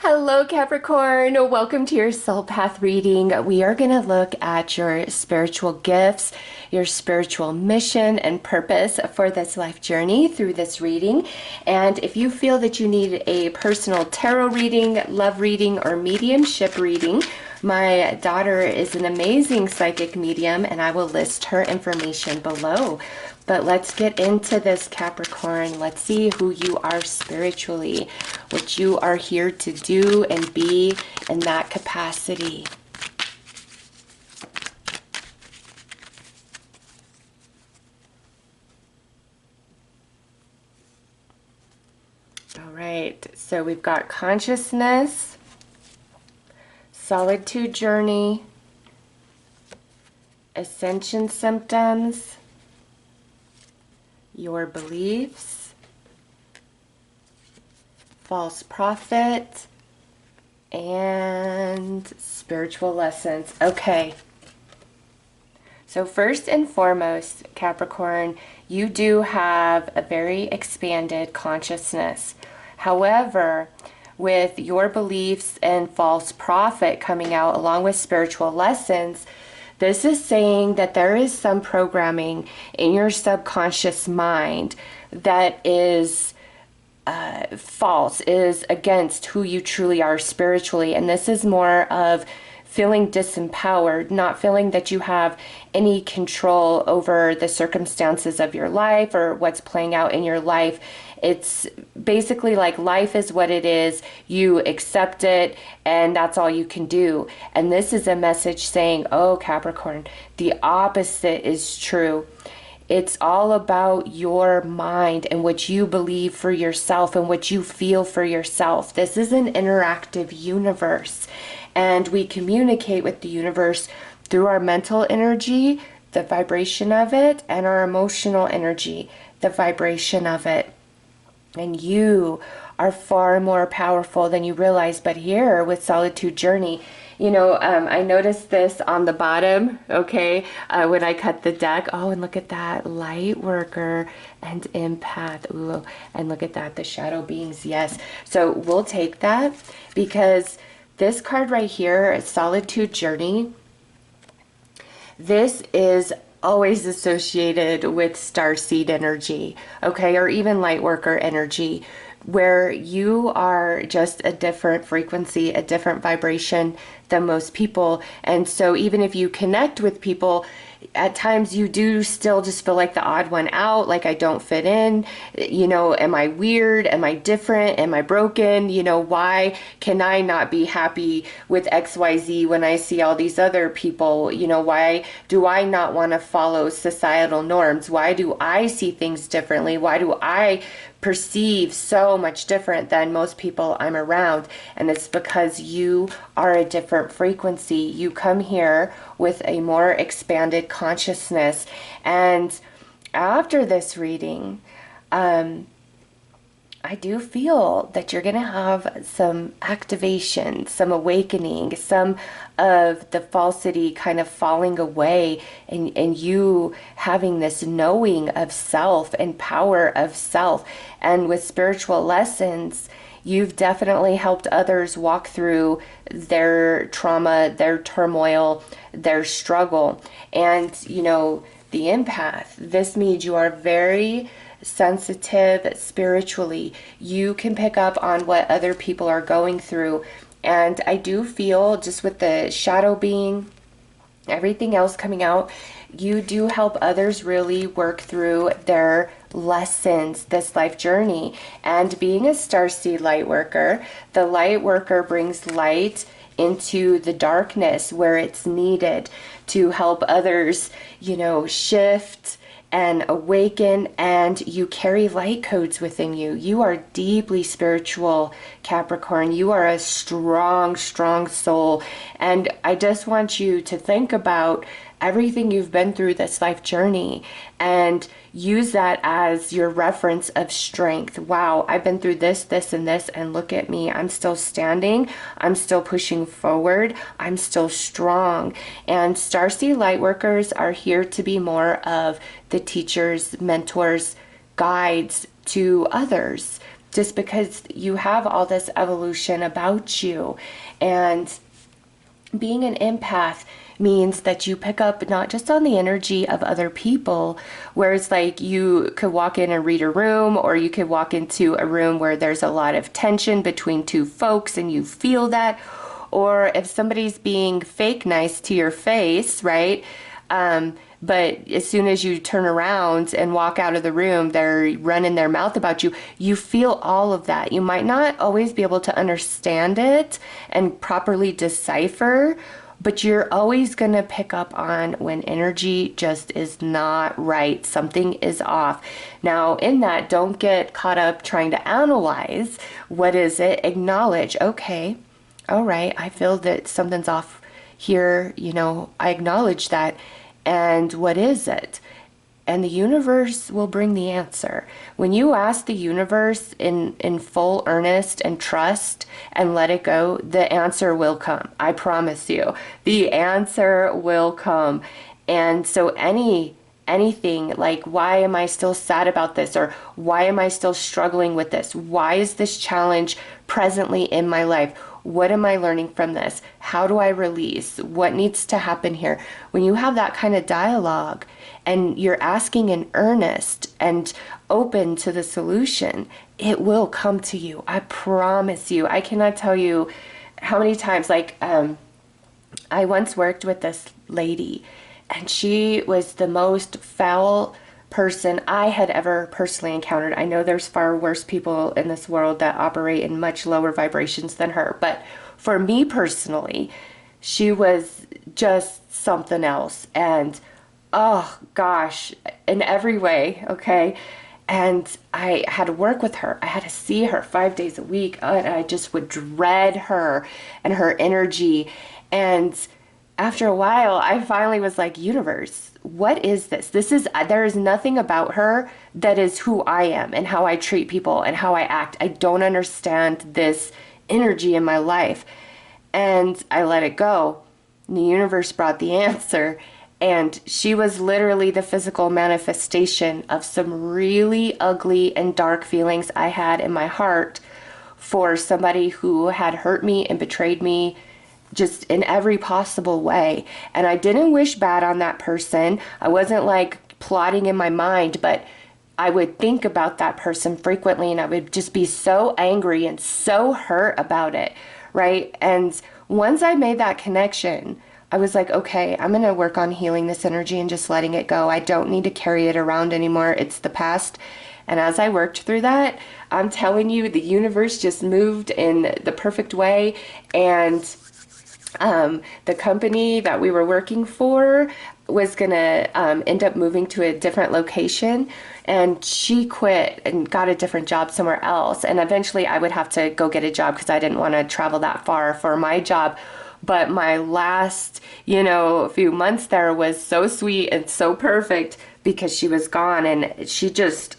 Hello, Capricorn. Welcome to your soul path reading. We are going to look at your spiritual gifts, your spiritual mission and purpose for this life journey through this reading. And if you feel that you need a personal tarot reading, love reading, or mediumship reading, my daughter is an amazing psychic medium, and I will list her information below. But let's get into this, Capricorn. Let's see who you are spiritually, what you are here to do and be in that capacity. All right, so we've got consciousness, solitude journey, ascension symptoms, your beliefs, false prophet, and spiritual lessons. Okay. So first and foremost, Capricorn, you do have a very expanded consciousness. However, with your beliefs and false prophet coming out along with spiritual lessons, this is saying that there is some programming in your subconscious mind that is false, is against who you truly are spiritually. And this is more of feeling disempowered, not feeling that you have any control over the circumstances of your life or what's playing out in your life. It's basically like life is what it is, you accept it, and that's all you can do. And this is a message saying, oh, Capricorn, the opposite is true. It's all about your mind and what you believe for yourself and what you feel for yourself. This is an interactive universe, and we communicate with the universe through our mental energy, the vibration of it, and our emotional energy, the vibration of it. And you are far more powerful than you realize. But here with Solitude Journey, you know, I noticed this on the bottom, okay, when I cut the deck. Oh, and look at that, Lightworker and Empath. Ooh, and look at that, the shadow beings, yes. So we'll take that because this card right here, Solitude Journey, this is always associated with Starseed energy, okay, or even Lightworker energy, where you are just a different frequency, a different vibration than most people. And so even if you connect with people, at times you do still just feel like the odd one out, like I don't fit in, you know, am I weird? Am I different? Am I broken? You know, why can I not be happy with XYZ when I see all these other people? You know, why do I not want to follow societal norms? Why do I see things differently? Why do I perceive so much different than most people I'm around? And it's because you are a different frequency. You come here with a more expanded consciousness. And after this reading, I do feel that you're going to have some activation, some awakening, some of the falsity kind of falling away, and you having this knowing of self and power of self. And with spiritual lessons, you've definitely helped others walk through their trauma, their turmoil, their struggle. And, you know, the empath, this means you are very sensitive spiritually. You can pick up on what other people are going through. And I do feel, just with the shadow being, everything else coming out, you do help others really work through their lessons, this life journey. And being a Starseed Lightworker, the Lightworker brings light into the darkness where it's needed to help others, you know, shift and awaken. And you carry light codes within you. You are deeply spiritual, Capricorn. You are a strong, strong soul. And I just want you to think about everything you've been through this life journey and use that as your reference of strength. Wow, I've been through this, this, and this, and look at me. I'm still standing. I'm still pushing forward. I'm still strong. And Starseed Lightworkers are here to be more of the teachers, mentors, guides to others, just because you have all this evolution about you. And being an empath means that you pick up not just on the energy of other people, whereas like you could walk in and read a room, or you could walk into a room where there's a lot of tension between two folks and you feel that, or if somebody's being fake nice to your face, right? But as soon as you turn around and walk out of the room, they're running their mouth about you. You feel all of that. You might not always be able to understand it and properly decipher, but you're always going to pick up on when energy just is not right. Something is off. Now, in that, don't get caught up trying to analyze. What is it? Acknowledge, okay, all right, I feel that something's off here. I acknowledge that. And what is it? And the universe will bring the answer. When you ask the universe in full earnest and trust and let it go, the answer will come. I promise you. The answer will come. And so anything like, why am I still sad about this? Or why am I still struggling with this? Why is this challenge presently in my life? What am I learning from this? How do I release? What needs to happen here? When you have that kind of dialogue and you're asking in earnest and open to the solution, it will come to you. I promise you. I cannot tell you how many times, I once worked with this lady, and she was the most foul person I had ever personally encountered. I know there's far worse people in this world that operate in much lower vibrations than her, but for me personally, she was just something else. And oh gosh, in every way, okay? And I had to work with her. I had to see her 5 days a week, and I just would dread her and her energy. And after a while, I finally was like, universe, what is this? There is nothing about her that is who I am and how I treat people and how I act. I don't understand this energy in my life. And I let it go. And the universe brought the answer. And she was literally the physical manifestation of some really ugly and dark feelings I had in my heart for somebody who had hurt me and betrayed me just in every possible way. And I didn't wish bad on that person. I wasn't like plotting in my mind, but I would think about that person frequently, and I would just be so angry and so hurt about it, right? And once I made that connection, I was like, okay, I'm going to work on healing this energy and just letting it go. I don't need to carry it around anymore. It's the past. And as I worked through that, I'm telling you, the universe just moved in the perfect way. And the company that we were working for was going to end up moving to a different location, and she quit and got a different job somewhere else. And eventually I would have to go get a job because I didn't want to travel that far for my job. But my last, few months there was so sweet and so perfect because she was gone, and she just,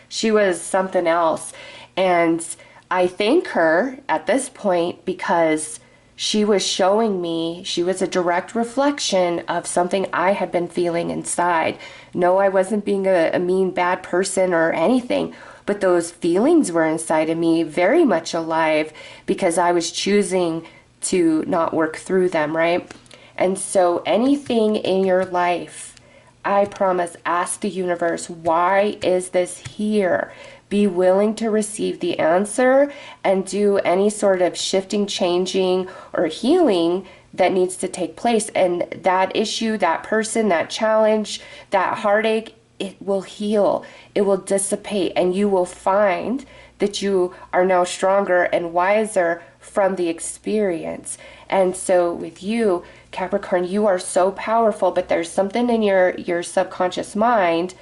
she was something else. And I thank her at this point because she was showing me, she was a direct reflection of something I had been feeling inside. No, I wasn't being a mean, bad person or anything, but those feelings were inside of me very much alive because I was choosing to not work through them, right? And so anything in your life, I promise, ask the universe, why is this here? Be willing to receive the answer and do any sort of shifting, changing, or healing that needs to take place. And that issue, that person, that challenge, that heartache, it will heal. It will dissipate, and you will find that you are now stronger and wiser from the experience. And so with you, Capricorn, you are so powerful, but there's something in your subconscious mind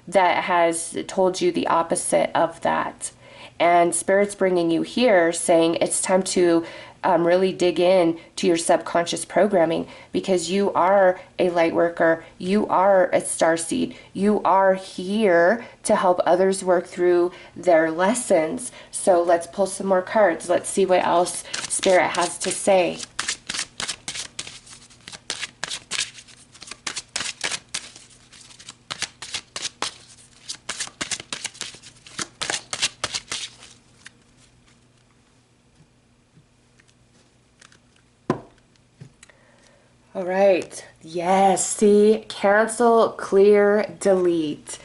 that has told you the opposite of that. And Spirit's bringing you here saying it's time to really dig in to your subconscious programming, because you are a light worker, you are a starseed, you are here to help others work through their lessons. So let's pull some more cards. Let's see what else Spirit has to say. All right. Yes. See, cancel, clear, delete.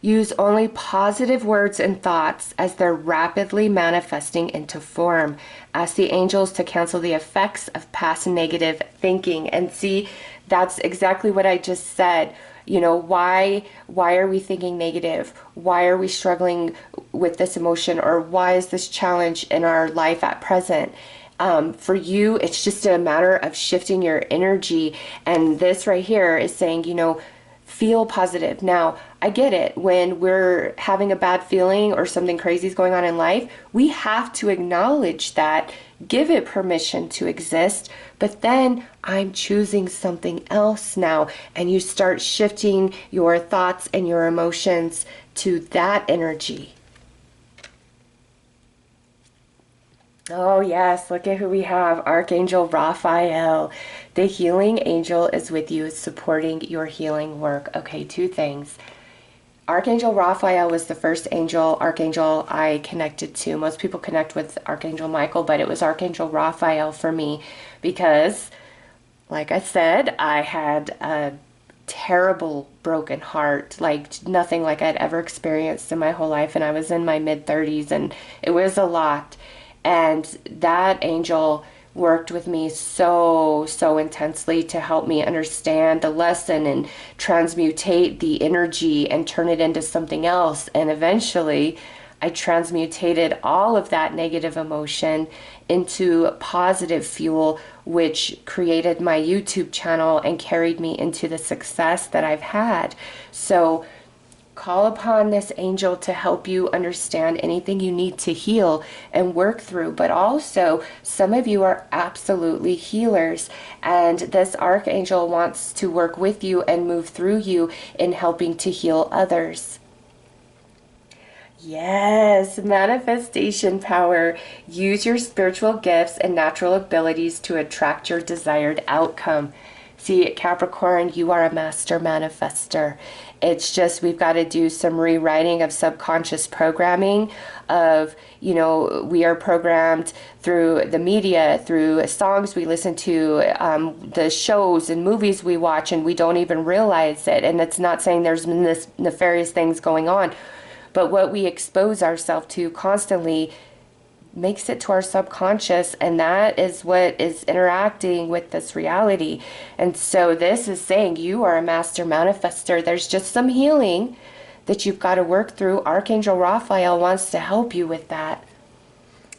Use only positive words and thoughts as they're rapidly manifesting into form. Ask the angels to cancel the effects of past negative thinking. And see, that's exactly what I just said. You know, why are we thinking negative? Why are we struggling with this emotion? Or why is this challenge in our life at present? For you, it's just a matter of shifting your energy. And this right here is saying, you know, feel positive. Now, I get it. When we're having a bad feeling or something crazy is going on in life, we have to acknowledge that, give it permission to exist. But then I'm choosing something else now. And you start shifting your thoughts and your emotions to that energy. Oh, yes, look at who we have. Archangel Raphael. The healing angel is with you, supporting your healing work. Okay, two things. Archangel Raphael was the first archangel I connected to. Most people connect with Archangel Michael, but it was Archangel Raphael for me because, like I said, I had a terrible broken heart, like nothing like I'd ever experienced in my whole life. And I was in my mid-30s and it was a lot. And that angel worked with me so intensely to help me understand the lesson and transmutate the energy and turn it into something else. And eventually I transmutated all of that negative emotion into positive fuel, which created my YouTube channel and carried me into the success that I've had. So call upon this angel to help you understand anything you need to heal and work through. But also, some of you are absolutely healers, and this archangel wants to work with you and move through you in helping to heal others. Yes, manifestation power. Use your spiritual gifts and natural abilities to attract your desired outcome. See, Capricorn, you are a master manifester. It's just we've got to do some rewriting of subconscious programming of, you know, we are programmed through the media, through songs we listen to, the shows and movies we watch, and we don't even realize it. And it's not saying there's this nefarious things going on, but what we expose ourselves to constantly makes it to our subconscious, and that is what is interacting with this reality. And so this is saying you are a master manifester. There's just some healing that you've got to work through. Archangel Raphael wants to help you with that.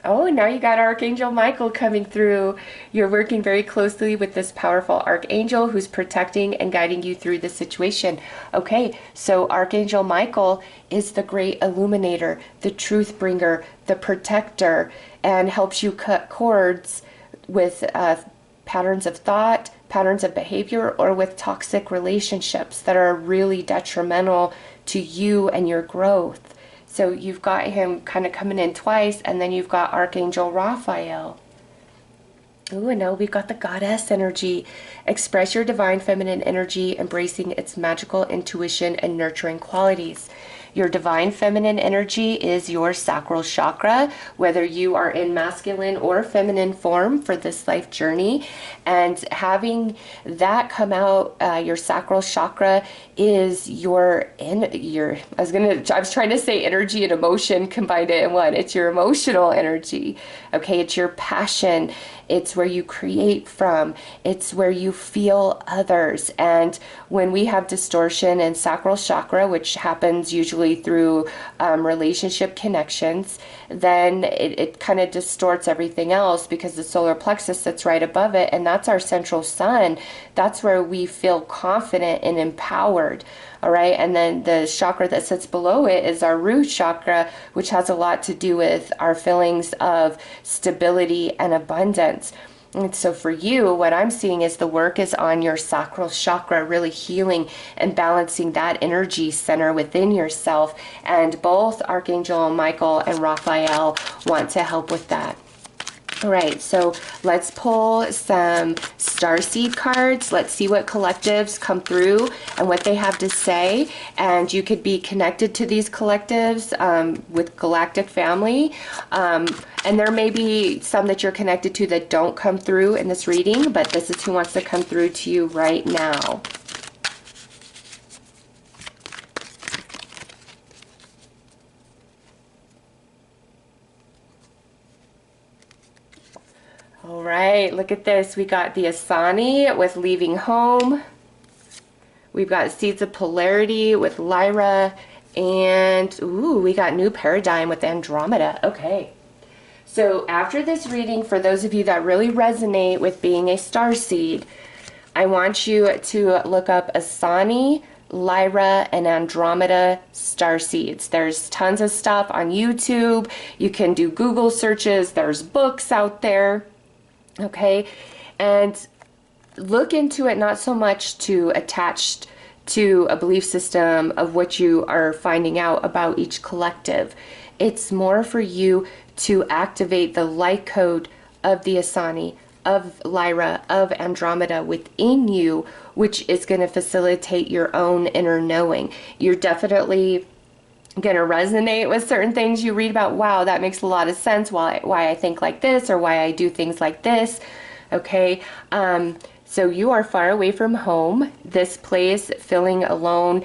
Oh, now you got Archangel Michael coming through. You're working very closely with this powerful archangel who's protecting and guiding you through the situation. Okay, so Archangel Michael is the great illuminator, the truth bringer, the protector, and helps you cut cords with patterns of thought, patterns of behavior, or with toxic relationships that are really detrimental to you and your growth. So you've got him kind of coming in twice, and then you've got Archangel Raphael. Ooh, and now we've got the goddess energy. Express your divine feminine energy, embracing its magical intuition and nurturing qualities. Your divine feminine energy is your sacral chakra, whether you are in masculine or feminine form for this life journey. And having that come out, your sacral chakra is I was trying to say energy and emotion, combined it in one. It's your emotional energy. Okay, it's your passion. It's where you create from. It's where you feel others. And when we have distortion in sacral chakra, which happens usually through relationship connections, then it kind of distorts everything else, because the solar plexus sits right above it, and that's our central sun. That's where we feel confident and empowered. All right, and then the chakra that sits below it is our root chakra, which has a lot to do with our feelings of stability and abundance. And so for you, what I'm seeing is the work is on your sacral chakra, really healing and balancing that energy center within yourself. And both Archangel Michael and Raphael want to help with that. All right, so let's pull some Starseed cards. Let's see what collectives come through and what they have to say. And you could be connected to these collectives with Galactic family. And there may be some that you're connected to that don't come through in this reading, but this is who wants to come through to you right now. All right, look at this. We got the Asani with leaving home. We've got Seeds of Polarity with Lyra. And, ooh, we got New Paradigm with Andromeda. Okay. So after this reading, for those of you that really resonate with being a starseed, I want you to look up Asani, Lyra, and Andromeda starseeds. There's tons of stuff on YouTube. You can do Google searches. There's books out there. Okay, and look into it not so much to attach to a belief system of what you are finding out about each collective. It's more for you to activate the light code of the Asani, of Lyra, of Andromeda within you, which is going to facilitate your own inner knowing. You're definitely going to resonate with certain things you read about. Wow, that makes a lot of sense. Why I think like this, or why I do things like this. Okay, so you are far away from home. This place, feeling alone.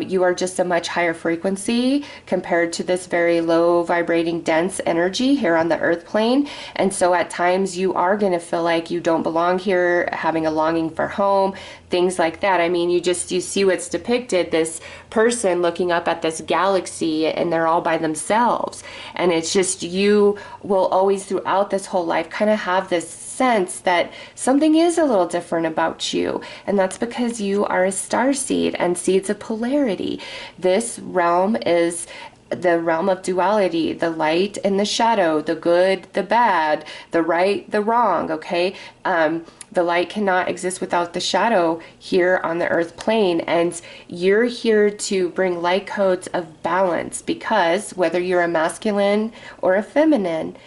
You are just a much higher frequency compared to this very low vibrating dense energy here on the earth plane. And so at times you are going to feel like you don't belong here, having a longing for home, things like that. I mean, you see what's depicted, this person looking up at this galaxy and they're all by themselves. And it's just, you will always throughout this whole life kind of have this sense that something is a little different about you, and that's because you are a starseed and seeds of polarity. This realm is the realm of duality, the light and the shadow, the good, the bad, the right, the wrong. Okay, the light cannot exist without the shadow here on the earth plane, and you're here to bring light codes of balance, because whether you're a masculine or a feminine,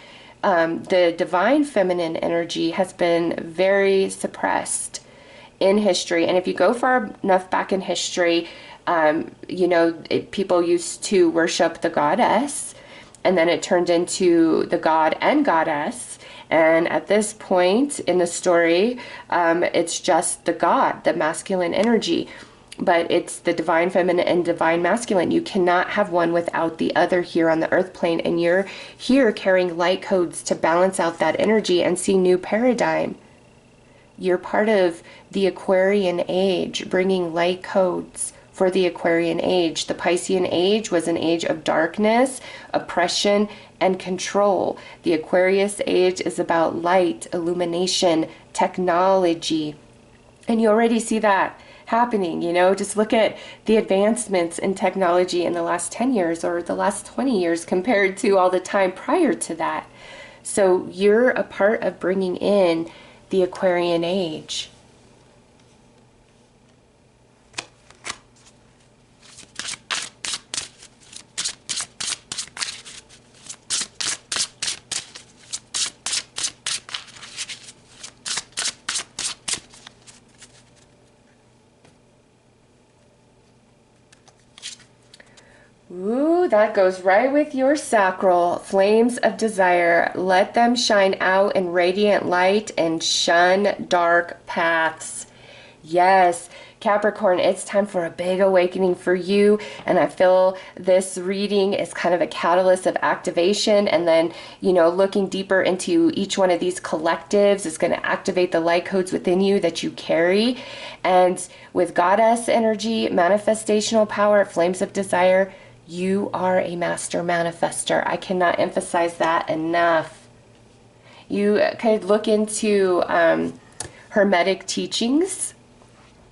the divine feminine energy has been very suppressed in history. And if you go far enough back in history, people used to worship the goddess, and then it turned into the god and goddess. And at this point in the story, it's just the god, the masculine energy. But it's the divine feminine and divine masculine. You cannot have one without the other here on the earth plane. And you're here carrying light codes to balance out that energy and see new paradigm. You're part of the Aquarian age, bringing light codes for the Aquarian age. The Piscean age was an age of darkness, oppression, and control. The Aquarius age is about light, illumination, technology. And you already see that happening. Just look at the advancements in technology in the last 10 years or the last 20 years compared to all the time prior to that. So you're a part of bringing in the Aquarian age. Ooh, that goes right with your sacral. Flames of desire. Let them shine out in radiant light and shun dark paths. Yes, Capricorn, it's time for a big awakening for you. And I feel this reading is kind of a catalyst of activation. And then, looking deeper into each one of these collectives is going to activate the light codes within you that you carry. And with goddess energy, manifestational power, flames of desire, you are a master manifester. I cannot emphasize that enough. You could look into Hermetic teachings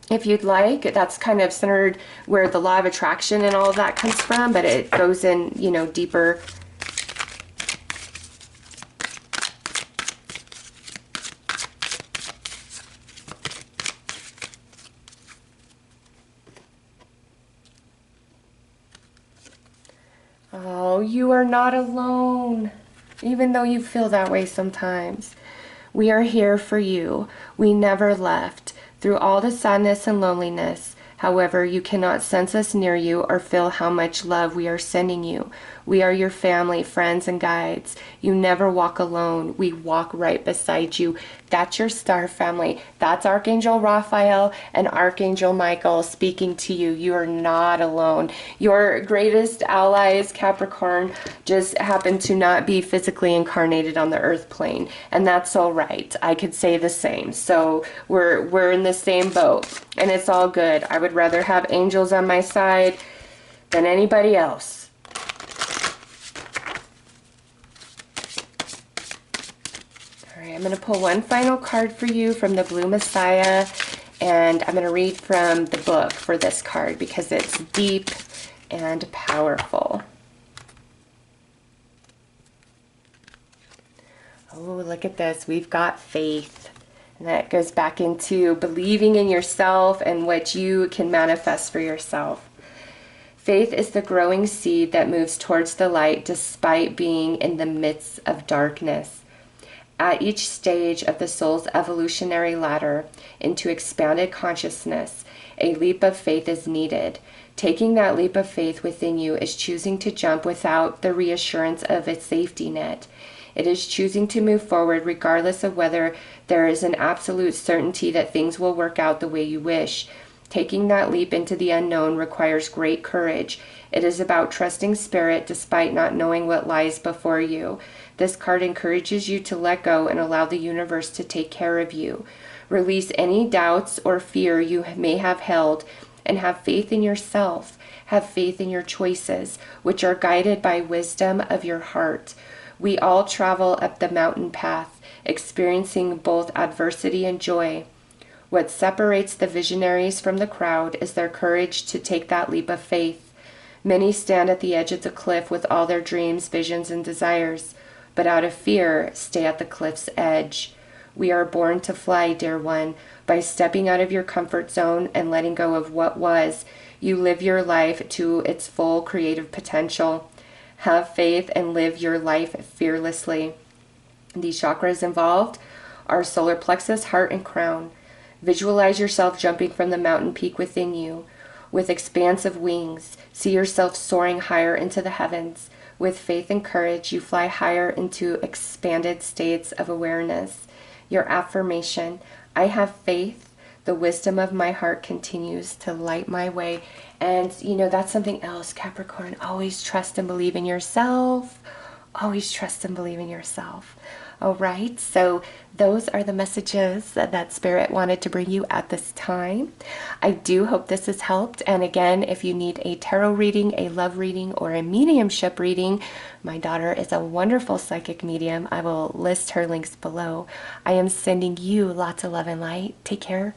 if you'd like. That's kind of centered where the law of attraction and all of that comes from, but it goes in, deeper. Oh, you are not alone. even though you feel that way sometimes. We are here for you. We never left. Through all the sadness and loneliness, however, you cannot sense us near you or feel how much love we are sending you. We are your family, friends, and guides. You never walk alone. We walk right beside you. That's your star family. That's Archangel Raphael and Archangel Michael speaking to you. You are not alone. Your greatest allies, Capricorn, just happen to not be physically incarnated on the earth plane. And that's all right. I could say the same. So we're in the same boat. And it's all good. I would rather have angels on my side than anybody else. I'm going to pull one final card for you from the Blue Messiah, and I'm going to read from the book for this card because it's deep and powerful. Oh, look at this. We've got faith. And that goes back into believing in yourself and what you can manifest for yourself. Faith is the growing seed that moves towards the light despite being in the midst of darkness. At each stage of the soul's evolutionary ladder into expanded consciousness, a leap of faith is needed. Taking that leap of faith within you is choosing to jump without the reassurance of a safety net. It is choosing to move forward regardless of whether there is an absolute certainty that things will work out the way you wish. Taking that leap into the unknown requires great courage. It is about trusting spirit despite not knowing what lies before you. This card encourages you to let go and allow the universe to take care of you. Release any doubts or fear you may have held and have faith in yourself. Have faith in your choices, which are guided by wisdom of your heart. We all travel up the mountain path, experiencing both adversity and joy. What separates the visionaries from the crowd is their courage to take that leap of faith. Many stand at the edge of the cliff with all their dreams, visions, and desires, but out of fear, stay at the cliff's edge. We are born to fly, dear one. By stepping out of your comfort zone and letting go of what was, you live your life to its full creative potential. Have faith and live your life fearlessly. The chakras involved are solar plexus, heart, and crown. Visualize yourself jumping from the mountain peak within you. With expansive wings, see yourself soaring higher into the heavens. With faith and courage, you fly higher into expanded states of awareness. Your affirmation: I have faith. The wisdom of my heart continues to light my way. And, you know, that's something else, Capricorn. Always trust and believe in yourself. Always trust and believe in yourself. All right, so those are the messages that Spirit wanted to bring you at this time. I do hope this has helped. And again, if you need a tarot reading, a love reading, or a mediumship reading, my daughter is a wonderful psychic medium. I will list her links below. I am sending you lots of love and light. Take care.